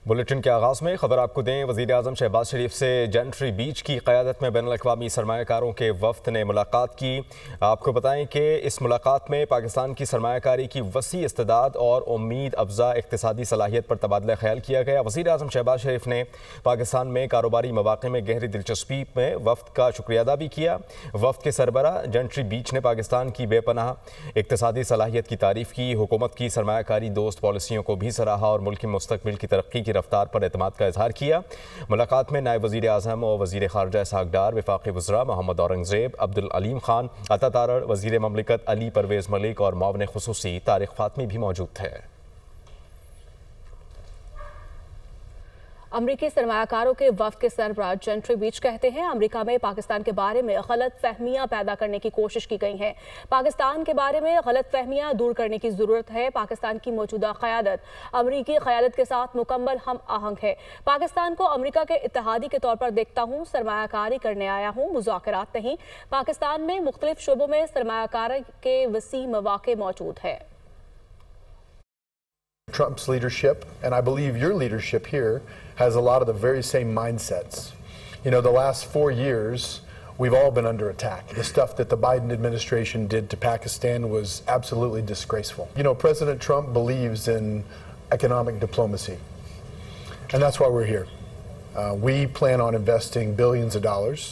Bulletin के आगाज़ में खबर आपको दें, वज़ीर आज़म शहबाज शरीफ से जेंट्री बीच की क़यादत में बैनुल-अक़वामी सरमायाकारों के वफ़द ने मुलाकात की। आपको बताएं कि इस मुलाकात में पाकिस्तान की सरमायाकारी की वसी इस्तेदाद और उम्मीद अफजा इक़्तिसादी सलाहियत पर तबादला ख्याल किया गया। वज़ीर आज़म शहबाज शरीफ ने पाकिस्तान में कारोबारी मवाक़े में गहरी दिलचस्पी में वफ़द का शुक्रिया अदा भी किया। वफ़द के सरबरा जेंट्री बीच ने पाकिस्तान की बेपनाह इक़्तिसादी सलाहियत की तारीफ़ की, हुकूमत की सरमायाकारी दोस्त पॉलिसियों को भी सराहा और मुल्क की मुस्तक़बिल की तरक्की की रफ्तार पर एतमाद का इजहार किया। मुलाकात में नायब वज़ीर आज़म और वज़ीर ख़ारजा इसहाक़ डार, वफ़ाक़ी वज़रा मोहम्मद औरंगज़ेब, अब्दुल अलीम ख़ान, अता तारड़, वज़ीर ममलिकत अली परवेज़ मलिक और मुआविन ख़ुसूसी तारिक़ फ़ातमी भी मौजूद थे। अमरीकी सरमायाकारों के वफ़द के सरबराह जेंट्री बीच कहते हैं अमरीका में पाकिस्तान के बारे में गलत फहमियाँ पैदा करने की कोशिश की गई है। पाकिस्तान के बारे में गलत फहमियाँ दूर करने की ज़रूरत है। पाकिस्तान की मौजूदा क़यादत अमरीकी क़यादत के साथ मुकम्मल हम आहंग है। पाकिस्तान को अमरीका के इत्तेहादी के तौर पर देखता हूँ, सरमायाकारी करने आया हूँ, मुज़ाकरात नहीं। पाकिस्तान में मुख्तलिफ शोबों में सरमायाकारी के वसी मौक़े मौजूद है। Trump's leadership, and I believe your leadership here, has a lot of the very same mindsets. You know, the last 4 years, we've all been under attack. The stuff that the Biden administration did to Pakistan was absolutely disgraceful. You know, President Trump believes in economic diplomacy, and that's why we're here. We plan on investing billions of dollars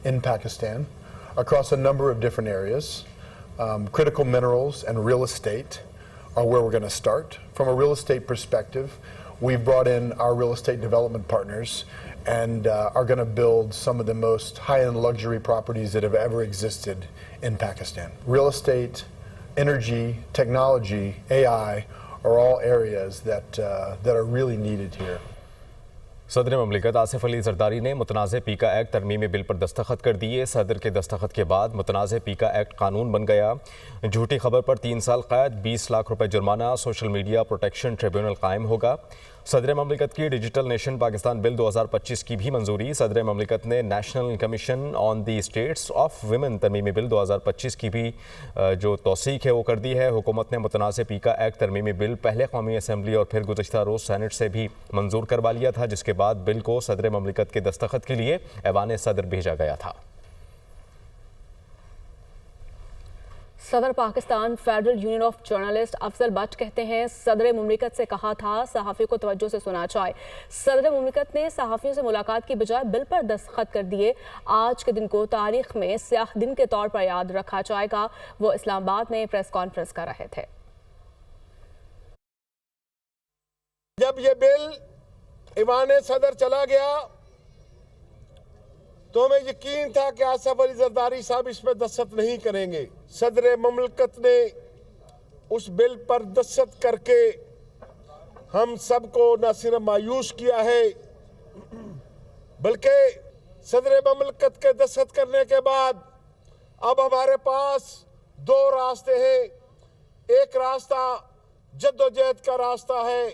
in Pakistan across a number of different areas. Critical minerals and real estate are where we're going to start. From a real estate perspective, we've brought in our real estate development partners and are going to build some of the most high-end luxury properties that have ever existed in Pakistan. Real estate, energy, technology, AI are all areas that are really needed here. सदर ममलिकत आसिफ अली जरदारी ने मुतनाज़ पीका act तरमीमी bill पर दस्तखत कर दिए। सदर के दस्तखत के बाद मुतनाज़ पीका एक्ट कानून बन गया। झूठी खबर पर 3 साल कैद, 20 लाख रुपए जुर्माना, सोशल मीडिया प्रोटेक्शन ट्रिब्यूनल कायम होगा। सदर ममलिकत की डिजिटल नेशन पाकिस्तान बिल 2025 की भी मंजूरी। सदर ममलिकत ने national commission on the status of women तरमीमी बिल 2025 की भी जो तौसीक है वो कर दी है। हुकूमत ने मुतनाज़ पीका एक्ट तरमीमी बिल पहले कौमी असम्बली और फिर गुज़श्ता रोज़ सेनेट से भी मंजूर करवा लिया था, जिसके बाद बिल को सदर ममलिकत के दस्तखत के लिए ऐवान सदर भेजा गया था। सदर Pakistan federal union of journalist Afzal but कहते हैं सदर मुमलिकत से कहा था सहाफ़ियों को तवज्जो से सुना जाए। सदर मुमलिकत ने सहाफ़ियों से मुलाकात की बजाय बिल पर दस्तखत कर दिए। आज के दिन को तारीख में स्याह दिन के तौर पर याद रखा जाएगा। वो इस्लामाबाद में प्रेस कॉन्फ्रेंस कर रहे थे। जब ये बिल ईवान सदर चला गया तो हमें यकीन था कि आसिफ अली जरदारी साहब इसमें दस्तखत नहीं करेंगे। सदर ममलकत ने उस बिल पर दस्तखत करके हम सबको न सिर्फ मायूस किया है, बल्कि सदर ममलकत के दस्तखत करने के बाद अब हमारे पास 2 रास्ते हैं। एक रास्ता जद्दोजहद का रास्ता है,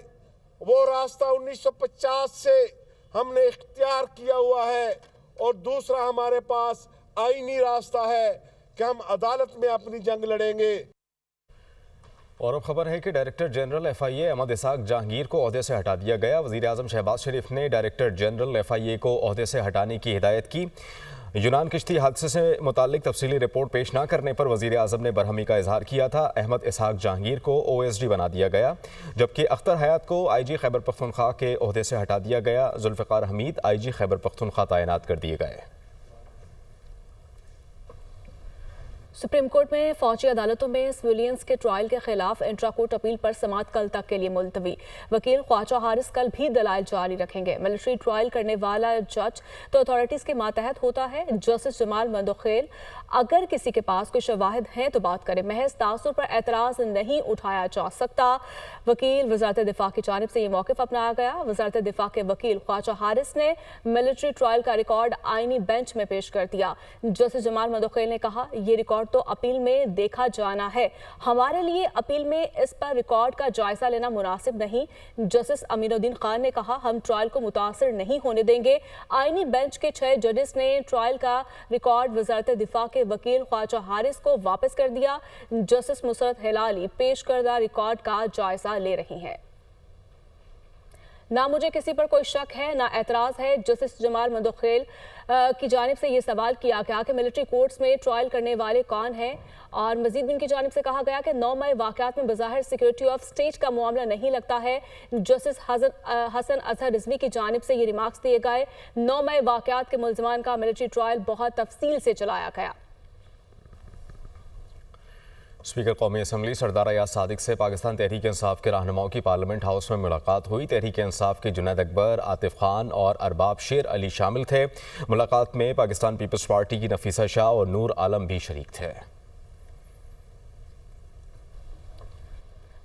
वो रास्ता 1950 से हमने इख्तियार किया हुआ है, और दूसरा हमारे पास आईनी रास्ता है कि हम अदालत में अपनी जंग लड़ेंगे। और अब खबर है कि डायरेक्टर जनरल FIA अहमद इसहाक जहांगीर को ओहदे से हटा दिया गया। वज़ीर आज़म शहबाज शरीफ ने डायरेक्टर जनरल FIA को ओहदे से हटाने की हिदायत की। यूनान किश्ती हादसे से मुताल्लिक तफसीली रिपोर्ट पेश न करने पर वज़ीर आज़म ने बरहमी का इजहार किया था। अहमद इसहाक जहांगीर को OSD बना दिया गया, जबकि अख्तर हयात को IG खैबर पख्तूनख्वा के ओहदे से हटा दिया गया। जुल्फ़िकार हमीद IG खैबर पख्तूनख्वा तैनात कर दिए गए। सुप्रीम कोर्ट में फौजी अदालतों में सिविलियंस के ट्रायल के खिलाफ इंट्रा कोर्ट अपील पर समाअत कल तक के लिए मुलतवी। वकील ख्वाजा हारिस कल भी दलाइल जारी रखेंगे। मिलिट्री ट्रायल करने वाला जज तो अथॉरिटीज़ के मातहत होता है। जस्टिस जमाल मंदोखेल अगर किसी के पास कोई शवाहिद हैं तो बात करें, महज तासुर पर एतराज़ नहीं उठाया जा सकता। वकील वज़ारत दिफा की जानिब से ये मौक़िफ़ अपनाया गया। वज़ारत दिफा के वकील ख्वाजा हारिस ने मिलिट्री ट्रायल का रिकॉर्ड आईनी बेंच में पेश कर दिया। जस्टिस जमाल मंदोखेल ने कहा ये रिकॉर्ड तो अपील में देखा जाना है, हमारे लिए अपील में इस पर रिकॉर्ड का जायजा लेना मुनासिब नहीं। जस्टिस अमीनुद्दीन खान ने कहा हम ट्रायल को मुतासर नहीं होने देंगे। आईनी बेंच के 6 जजेस ने ट्रायल का रिकॉर्ड वज़ारत दिफा के वकील ख्वाजा हारिस को वापस कर दिया। जस्टिस मुसरत हिलाली पेश करदा रिकॉर्ड का जायजा ले रही हैं। ना मुझे किसी पर कोई शक है ना एतराज़ है। जस्टिस जमाल मंदोखेल की जानिब से ये सवाल किया गया कि मिलिट्री कोर्ट्स में ट्रायल करने वाले कौन हैं, और मजीद भी उनकी जानिब से कहा गया कि 9 मई वाक़यात में बज़ाहिर सिक्योरिटी ऑफ स्टेट का मामला नहीं लगता है। जस्टिस हसन अजहर रिजवी की जानिब से ये रिमार्क्स दिए गए। 9 मई वाक़यात के मुल्ज़िमान का मिलिट्री ट्रायल बहुत तफसील से चलाया गया। स्पीकर कौमी असम्बली सरदार अयाज सादिक से पाकिस्तान तहरीक इंसाफ के रहनुमाओं की पार्लियामेंट हाउस में मुलाकात हुई। तहरीक इंसाफ के जुनैद अकबर, आतिफ खान और अरबाब शेर अली शामिल थे। मुलाकात में पाकिस्तान पीपल्स पार्टी की नफीसा शाह और नूर आलम भी शरीक थे।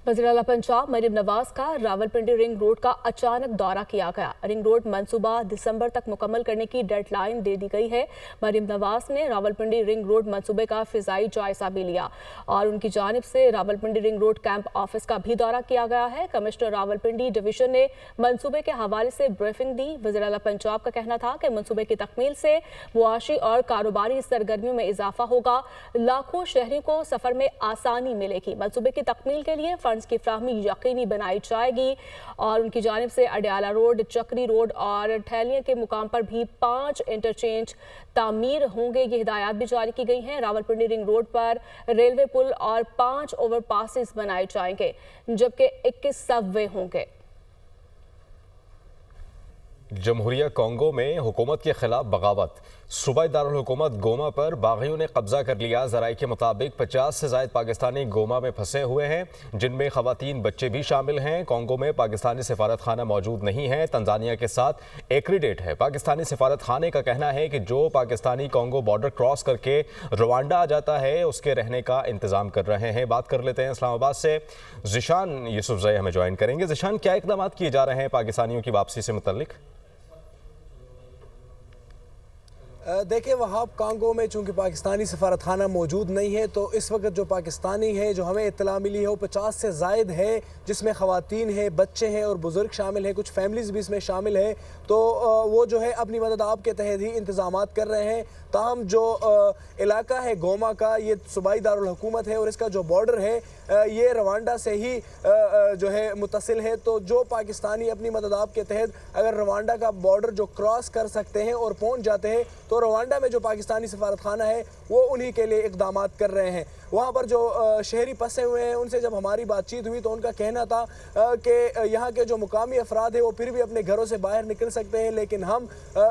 वज़ीर आला पंजाब मरीम नवाज का रावलपिंडी रिंग रोड का अचानक दौरा किया गया। रिंग रोड मंसूबा दिसंबर तक मुकम्मल करने की डेडलाइन दे दी गई है। मरीम नवाज ने रावलपिंडी रिंग रोड मंसूबे का फिजाई जायजा भी लिया और उनकी जानिब से Rawalpindi ring road camp office का भी दौरा किया गया है। कमिश्नर रावलपिंडी डिवीजन ने मंसूबे के हवाले से ब्रीफिंग दी। वज़ीर आला पंजाब का कहना था कि मंसूबे की तकमील से मुआशी और कारोबारी सरगर्मियों में इजाफा होगा। लाखों शहरियों को सफर में आसानी मिलेगी। मंसूबे की तकमील के लिए की फ्राहमी यकीनी बनाई जाएगी और उनकी जानिब से अडयाला रोड, चक्री रोड और ठहलिया के मुकाम पर भी 5 इंटरचेंज तामीर होंगे। ये हिदायत भी जारी की गई हैं। रावलपिंडी रिंग रोड पर रेलवे पुल और 5 ओवरपासेस बनाए जाएंगे, जबकि 21 सबवे होंगे। जमहूरिया कॉन्गो में हुकूमत के खिलाफ बगावत। सूबाई दारुल हुकूमत गोमा पर बागियों ने कब्जा कर लिया। ज़राए के मुताबिक 50 से ज़ायद पाकिस्तानी गोमा में फंसे हुए हैं, जिनमें ख़वातीन बच्चे भी शामिल हैं। कॉन्गो में पाकिस्तानी सफारत खाना मौजूद नहीं है। तंजानिया के साथ एक्रीडेट है। पाकिस्तानी सफारत खाने का कहना है कि जो पाकिस्तानी कॉन्गो बॉर्डर क्रॉस करके रवांडा आ जाता है उसके रहने का इंतज़ाम कर रहे हैं। बात कर लेते हैं इस्लामाबाद से। ज़िशान यूसुफजई हमें ज्वाइन करेंगे। ज़िशान, क्या इक़दाम किए जा रहे हैं पाकिस्तानियों की वापसी से मुतल्लिक? देखिए, वहाँ कांगो में चूँकि पाकिस्तानी सफारत खाना मौजूद नहीं है, तो इस वक्त जो पाकिस्तानी है, जो हमें इत्तला मिली है, वो 50 से ज़ायद है, जिसमें ख़वातीन है, बच्चे हैं और बुज़ुर्ग शामिल हैं। कुछ फैमिलीज़ भी इसमें शामिल है। तो वो जो है अपनी मदद आपके तहत ही इंतज़ामात कर रहे हैं। ताहम जो इलाका है गोमा का, ये सूबाई दारुल हुकूमत है और इसका जो बॉर्डर है ये रवांडा से ही जो है मुत्तसिल है। तो जो पाकिस्तानी अपनी मदद आपके तहत अगर रवांडा का बॉर्डर जो क्रॉस कर सकते हैं और पहुंच जाते हैं, तो रवांडा में जो पाकिस्तानी सफारत खाना है वो उन्हीं के लिए इक़दाम कर रहे हैं। वहाँ पर जो शहरी फंसे हुए हैं, उनसे जब हमारी बातचीत हुई तो उनका कहना था कि यहाँ के जो मुकामी अफराद है वो फिर भी अपने घरों से बाहर निकल सकते हैं, लेकिन हम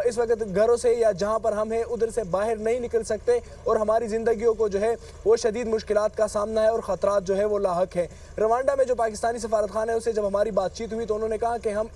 इस वक्त घरों से या जहाँ पर हम हैं उधर से बाहर नहीं निकल सकते और हमारी ज़िंदगियों को जो है वो शदीद मुश्किलात का सामना है और ख़तरात जो है वो लाहक है। रवांडा में जो पाकिस्तानी सफारत खाना है उससे जब हमारी बातचीत हुई तो उन्होंने कहा कि हम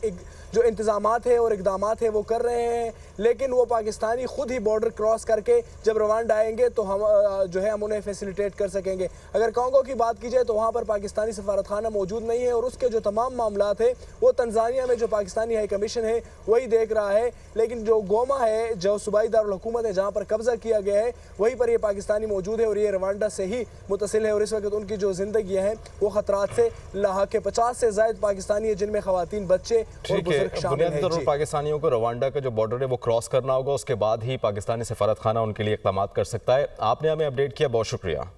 जो इंतज़ामात है और इक़दामात है वो कर रहे हैं, लेकिन वो पाकिस्तानी खुद ही बॉर्डर क्रॉस करके जब रवांडा आएंगे तो हम जो है हम उन्हें फैसिलिटेट कर सकेंगे। अगर कांगो की बात की जाए तो वहाँ पर पाकिस्तानी सफारत खाना मौजूद नहीं है और उसके जो तमाम मामलात है वो तंजानिया में जो पाकिस्तानी हाई कमीशन है वही देख रहा है। लेकिन जो गोमा है, जो सूबाई दारुल हुकूमत है, जहाँ पर कब्जा किया गया है, वहीं पर ये पाकिस्तानी मौजूद है और ये रवांडा से ही मुतसिल है और इस वक्त उनकी जो जिंदगी हैं वो खतरात से लाहक है। 50 से ज़ायद पाकिस्तानी है, जिनमें ख़वातीन, बच्चे और बुजुर्ग शामिल हैं। पाकिस्तानियों को रवांडा का जो बॉर्डर है वो क्रॉस करना होगा, उसके बाद ही पाकिस्तानी सफारत खाना उनके लिए इक़दाम कर सकता है। आपने हमें अपडेट किया, बहुत शुक्रिया।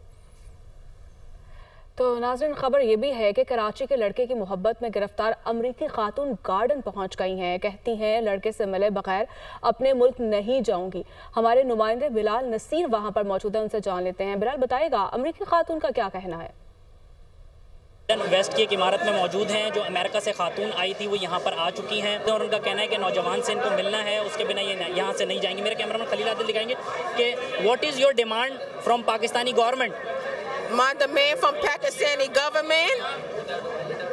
तो नाज़रीन, खबर ये भी है कि कराची के लड़के की मोहब्बत में गिरफ्तार अमरीकी खातून गार्डन पहुंच गई हैं। कहती हैं लड़के से मिले बगैर अपने मुल्क नहीं जाऊंगी। हमारे नुमाइंदे बिलाल नसीर वहां पर मौजूद हैं, उनसे जान लेते हैं। बिलाल, बताएगा अमरीकी खातून का क्या कहना है? वेस्ट की एक इमारत में मौजूद हैं। जो अमेरिका से खातून आई थी वो यहाँ पर आ चुकी हैं और उनका कहना है कि नौजवान से इनको मिलना है, उसके बिना ये यहाँ से नहीं जाएंगे। मेरे कैमरामैन खलील आदिल दिखाएंगे कि what is your demand from Pakistani government? My demand from Pakistani government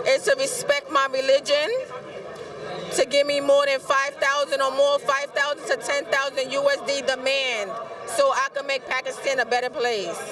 is to respect my religion, to give me more than 5,000 or more, 5,000 to 10,000 USD demand, so I can make Pakistan a better place.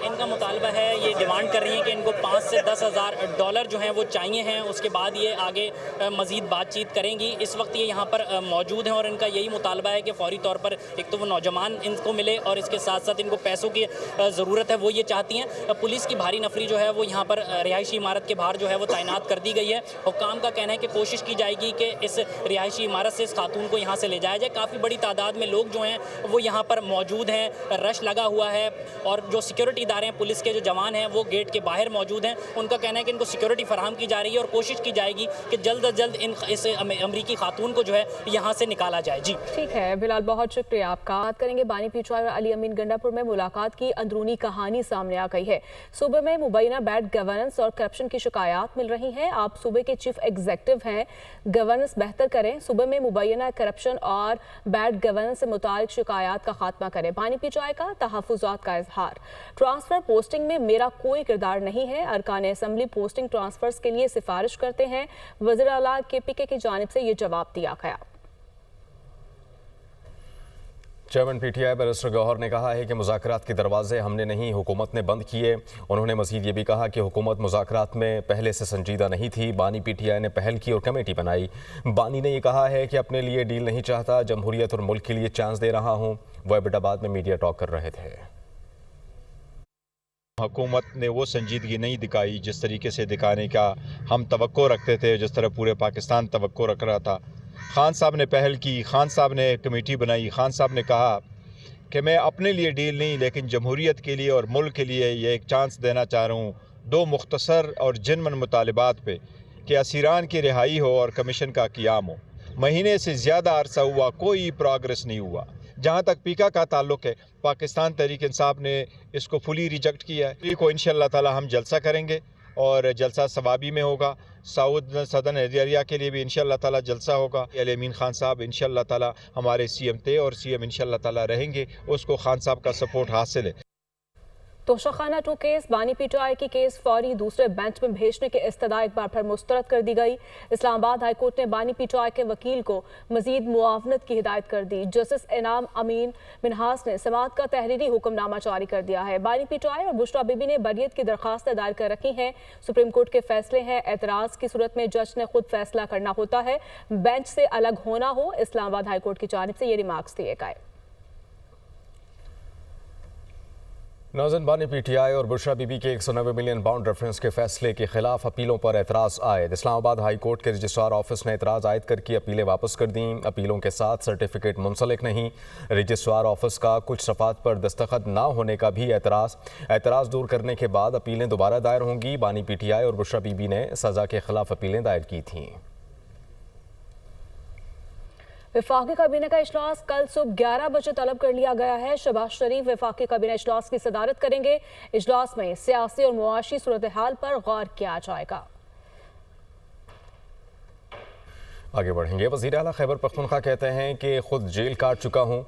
इनका मुतालबा है, ये demand कर रही हैं कि इनको 5 से 10,000 डॉलर जो हैं वो चाहिए हैं। उसके बाद ये आगे मज़ीद बातचीत करेंगी। इस वक्त ये यहाँ पर मौजूद हैं और इनका यही मुतालबा है कि फ़ौरी तौर पर एक तो वो नौजवान इनको मिले और इसके साथ साथ इनको पैसों की ज़रूरत है, वो ये चाहती हैं। पुलिस की भारी नफरी जो है वो यहाँ पर रिहायशी इमारत के बाहर जो है वो तैनात कर दी गई है। हुक्काम का कहना है कि कोशिश की जाएगी कि इस रिहायशी इमारत से इस खातून को यहाँ से ले जाया जाए। काफ़ी बड़ी तादाद में लोग जो हैं वो यहाँ पर मौजूद हैं, रश लगा हुआ है और जो सिक्योरिटी जा रहे हैं। पुलिस के जो जवान हैं वो गेट के बाहर मौजूद हैं। उनका कहना है कि इनको सिक्योरिटी फराहम की जा रही है और कोशिश की जाएगी कि जल्द अज जल्द इस अमरीकी खातून को जो है यहाँ से निकाला जाए। जी ठीक है बिलाल, बहुत शुक्रिया आपका। बात करेंगे बानी पीटवाई और अली अमीन गंडापुर में मुलाकात की अंदरूनी कहानी सामने आ गई है। सूबे में मुबैना बैड गवर्नेंस और करप्शन की शिकायत मिल रही हैं। आप सूबे के चीफ एग्जीक्यूटिव हैं, गवर्नेंस बेहतर करें, सूबे में मुबैना करप्शन और बैड गवर्नेंस से मुतालिक शिकायत का खात्मा करें। बानी पीटवाई का तहफ़्फ़ुज़ात का इजहार। ट्रांसफर पोस्टिंग में मेरा कोई किरदार नहीं है, अरकान असम्बली पोस्टिंग ट्रांसफर्स के लिए सिफारिश करते हैं। वज़ीर आला KPK की जानिब से ये जवाब दिया गया। चेयरमैन PTI बैरिस्टर गौहर ने कहा है कि मुज़ाकरात के दरवाजे हमने नहीं, हुकूमत ने बंद किए। उन्होंने मज़ीद ये भी कहा कि हुकूमत मुज़ाकरात में पहले से संजीदा नहीं थी। बानी PTI ने पहल की और कमेटी बनाई। बानी ने यह कहा है कि अपने लिए डील नहीं चाहता, जमहूरियत और मुल्क के लिए चांस दे रहा हूँ। वह एबटाबाद में मीडिया टॉक कर रहे थे। हुकूमत ने वो संजीदगी नहीं दिखाई जिस तरीके से दिखाने का हम तवक्को रखते थे, जिस तरह पूरे पाकिस्तान तवक्को रख रहा था। खान साहब ने पहल की, खान साहब ने कमेटी बनाई। खान साहब ने कहा कि मैं अपने लिए डील नहीं लेकिन जमहूरियत के लिए और मुल्क के लिए ये एक चांस देना चाह रहा हूँ, दो मुख्तसर और जिनमन मुतालिबात पे कि असीरान की रिहाई हो और कमीशन का क़ियाम हो। महीने से ज़्यादा अरसा हुआ, कोई प्रोग्रेस नहीं हुआ। जहाँ तक पीका का ताल्लुक है, पाकिस्तान तहरीक इंसाफ ने इसको फुली रिजेक्ट किया है। को इंशाअल्लाह ताला हम जलसा करेंगे और जलसा सवाबी में होगा। सदन एरिया के लिए भी इंशाअल्लाह ताला जलसा होगा। अली अमीन खान साहब इंशाअल्लाह ताला हमारे CM थे और CM इंशाअल्लाह ताला रहेंगे। उसको खान साहब का सपोर्ट हासिल है। तोशाखाना 2 केस, बानी PTI की केस फौरी दूसरे बेंच में भेजने की इस्तदा एक बार फिर मुस्तरद कर दी गई। इस्लामाबाद हाई कोर्ट ने बानी PTI के वकील को मजीद मुआवनत की हिदायत कर दी। जस्टिस इनाम अमीन मिनहास ने समाअत का तहरीरी हुक्मनामा जारी कर दिया है। बानी PTI और बुशरा बीबी ने बरियत की दरख्वास्त दायर कर रखी हैं। सुप्रीम कोर्ट के फैसले हैं, एतराज की सूरत में जज ने खुद फैसला करना होता है, बेंच से अलग होना हो। इस्लामाबाद हाई कोर्ट की जानिब से ये रिमार्क्स दिए गए। नाज़रीन, बानी PTI और बुशरा बीबी के 190 मिलियन पाउंड रेफरेंस के फैसले के खिलाफ अपीलों पर एतराज़ आयद। इस्लामाबाद हाई कोर्ट के रजिस्ट्रार ऑफिस ने एतराज़ आयद करके अपीलें वापस कर दी। अपीलों के साथ सर्टिफिकेट मुंसलिक नहीं। रजिस्ट्रार ऑफिस का कुछ सफ़ात पर दस्तखत ना होने का भी एतराज़ दूर करने के बाद अपीलें दोबारा दायर होंगी। बानी PTI और बुशरा बीबी ने सज़ा के खिलाफ अपीलें दायर की थीं। वफाकी काबीना का इजलास कल सुबह 11 बजे तलब कर लिया गया है। शहबाज शरीफ वफाकी काबीना इजलास की सदारत करेंगे। इजलास में सियासी और मुआशी सूरत हाल पर गौर किया जाएगा। आगे बढ़ेंगे। वज़ीर आला खैबर पख्तूनख्वा कहते हैं कि खुद जेल काट चुका हूँ।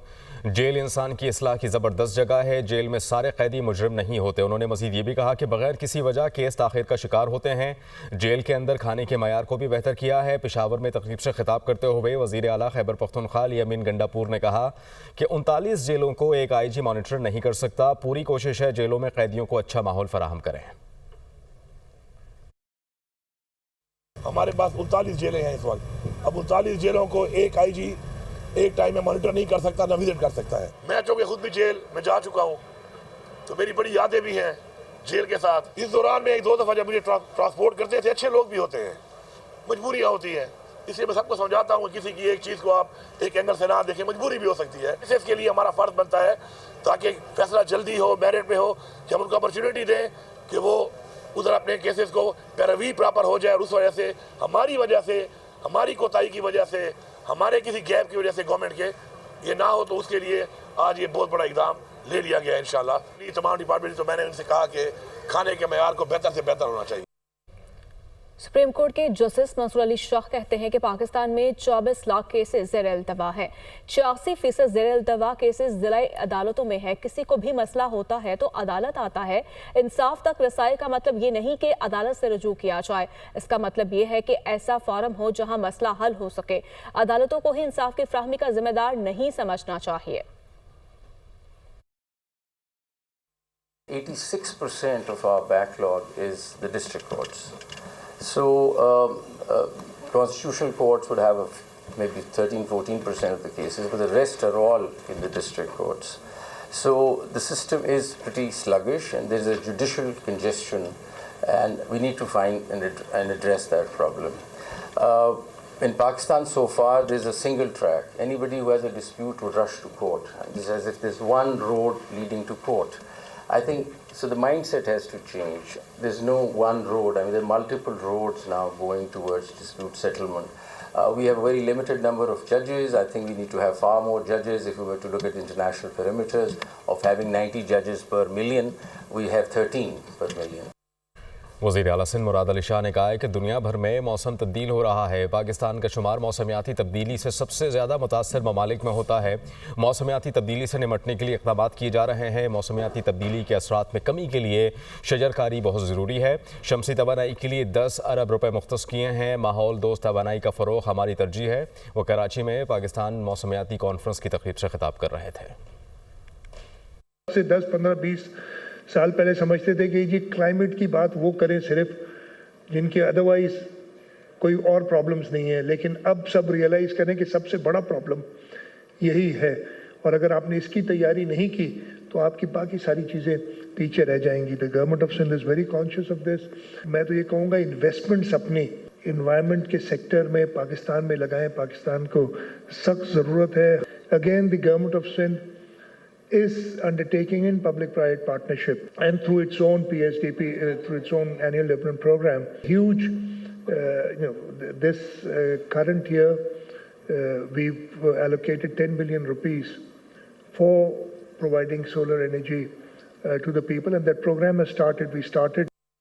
जेल इंसान की इस्लाह की ज़बरदस्त जगह है। जेल में सारे कैदी मुजरिम नहीं होते। उन्होंने मज़ीद ये भी कहा कि बगैर किसी वजह केस ताख़ीर का शिकार होते हैं। जेल के अंदर खाने के मयार को भी बेहतर किया है। पेशावर में तकरीब से खिताब करते हुए वज़ीर आला खैबर पख्तूनख्वा अली अमीन गंडापुर ने कहा कि 39 जेलों को एक IG मॉनिटर नहीं कर सकता। पूरी कोशिश है जेलों में कैदियों को अच्छा माहौल फराहम करें। हमारे पास 39 जेलें हैं इस वक्त। अब 39 जेलों को एक IG एक टाइम में मॉनिटर नहीं कर सकता, ना विजिट कर सकता है। मैं चूंकि खुद भी जेल में जा चुका हूँ तो मेरी बड़ी यादें भी हैं जेल के साथ। इस दौरान में 1-2 दफ़ा जब मुझे ट्रांसपोर्ट करते थे, अच्छे लोग भी होते हैं, मजबूरियाँ होती हैं। इसलिए मैं सबको समझाता हूँ किसी की एक चीज़ को आप एक एंगल से ना देखें, मजबूरी भी हो सकती है। इसके लिए हमारा फ़र्ज बनता है ताकि फैसला जल्दी हो, मेरिट पे हो, कि हम उनको अपॉर्चुनिटी दें कि वो उधर अपने केसेस को पैरवी प्रॉपर हो जाए। और उस वजह से हमारी कोताही की वजह से, हमारे किसी गैप की वजह से गवर्नमेंट के ये ना हो, तो उसके लिए आज ये बहुत बड़ा इक़दाम ले लिया गया है इंशाल्लाह। तमाम डिपार्टमेंट, तो मैंने उनसे कहा कि खाने के मयार को बेहतर से बेहतर होना चाहिए। सुप्रीम कोर्ट के जस्टिस मंसूर अली शाह कहते हैं कि पाकिस्तान में 24 लाख केसेस ज़ेर अल्तवा हैं। 86% ज़ेर अल्तवा केसेस ज़िला अदालतों में है। किसी को भी मसला होता है तो अदालत आता है। इंसाफ तक रसाई का मतलब ये नहीं कि अदालत से रुजू किया जाए। इसका मतलब ये है कि ऐसा फोरम हो जहां मसला हल हो सके। अदालतों को ही इंसाफ की फ्राहमी का जिम्मेदार नहीं समझना चाहिए। 86% of our backlog is the district courts. So constitutional courts would have maybe 13-14% of the cases, but the rest are all in the district courts. So the system is pretty sluggish and there's a judicial congestion, and we need to find and address that problem. In Pakistan so far there's a single track. Anybody who has a dispute would rush to court. It's as if there's one road leading to court. I think so. The mindset has to change. There's no one road. I mean, there are multiple roads now going towards dispute settlement. We have a very limited number of judges. I think we need to have far more judges. If we were to look at international parameters of having 90 judges per million, we have 13 per million. वज़ीर आला सिंध मुराद अली शाह ने कहा है कि दुनिया भर में मौसम तब्दील हो रहा है। पाकिस्तान का शुमार मौसमियाती तब्दीली से सबसे ज़्यादा मुतासर ममालिक में होता है। मौसमियाती तब्दीली से निमटने के लिए इक़दाम किए जा रहे हैं। मौसमियाती तब्दीली के असरात में कमी के लिए शजरकारी बहुत ज़रूरी है। शमसी तवानाई के लिए 10 अरब रुपए मुख्तस किए हैं। माहौल दोस्त तवानाई का फ़रोग़ हमारी तरजीह है। वो कराची में पाकिस्तान मौसमियाती कॉन्फ्रेंस की तक़रीब से खिताब कर रहे थे। 10, 15, 20 साल पहले समझते थे कि जी क्लाइमेट की बात वो करें सिर्फ जिनके अदरवाइज कोई और प्रॉब्लम्स नहीं है, लेकिन अब सब रियलाइज़ करें कि सबसे बड़ा प्रॉब्लम यही है, और अगर आपने इसकी तैयारी नहीं की तो आपकी बाकी सारी चीज़ें पीछे रह जाएंगी। The government of Sindh is very conscious of this. मैं तो ये कहूँगा इन्वेस्टमेंट्स अपनी इन्वायरमेंट के सेक्टर में पाकिस्तान में लगाएं। पाकिस्तान को सख्त ज़रूरत है। Again the government of Sindh is undertaking in public-private partnership and through its own PSDP, through its own annual development program, huge, this current year, we've allocated 10 billion rupees for providing solar energy to the people, and that program has started. We started